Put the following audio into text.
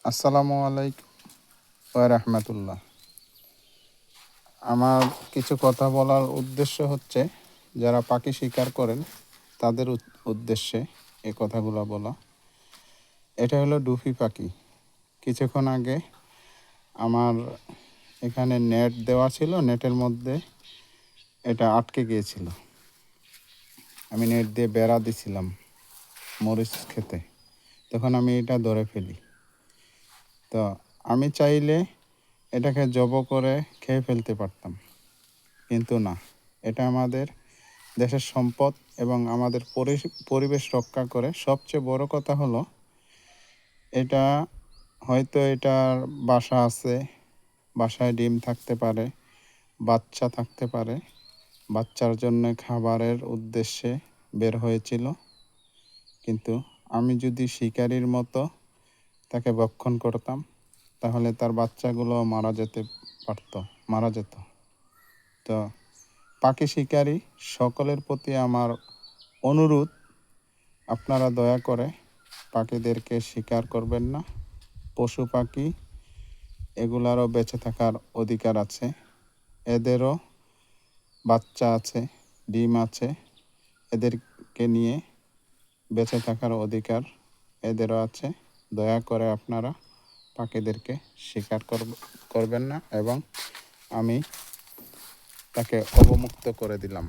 আসসালামু আলাইকুম ওয়া রাহমাতুল্লাহ। আমার কিছু কথা বলার উদ্দেশ্য হচ্ছে, যারা পাখি শিকার করেন তাদের উদ্দেশ্যে এই কথাগুলো বলা। এটা হলো ডুফি পাখি। কিছুক্ষণ আগে আমার এখানে নেট দেওয়া ছিল, নেটের মধ্যে এটা আটকে গিয়েছিল। আমি নেট দিয়ে বেড়া দিছিলাম মরিচ খেতে, তখন আমি এটা ধরে ফেলি। তো আমি চাইলে এটাকে জব করে খেয়ে ফেলতে পারতাম, কিন্তু না, এটা আমাদের দেশের সম্পদ এবং আমাদের পরিবেশ রক্ষা করে। সবচেয়ে বড় কথা হলো, এটা হয়তো এটার বাসা আছে, বাসায় ডিম থাকতে পারে, বাচ্চা থাকতে পারে, বাচ্চার জন্য খাবারের উদ্দেশ্যে বের হয়েছিল। কিন্তু আমি যদি শিকারির মতো তাকে ভক্ষণ করতাম, তাহলে তার বাচ্চাগুলো মারা যেত। তো পাখি শিকারী সকলের প্রতি আমার অনুরোধ, আপনারা দয়া করে পাখিদেরকে শিকার করবেন না। পশু পাখি এগুলারও বেঁচে থাকার অধিকার আছে, এদেরও বাচ্চা আছে, ডিম আছে, এদেরকে নিয়ে বেঁচে থাকার অধিকার এদেরও আছে। দয়া করে আপনারা পাখিদেরকে শিকার করবেন না, এবং আমি তাকে অবমুক্ত করে দিলাম।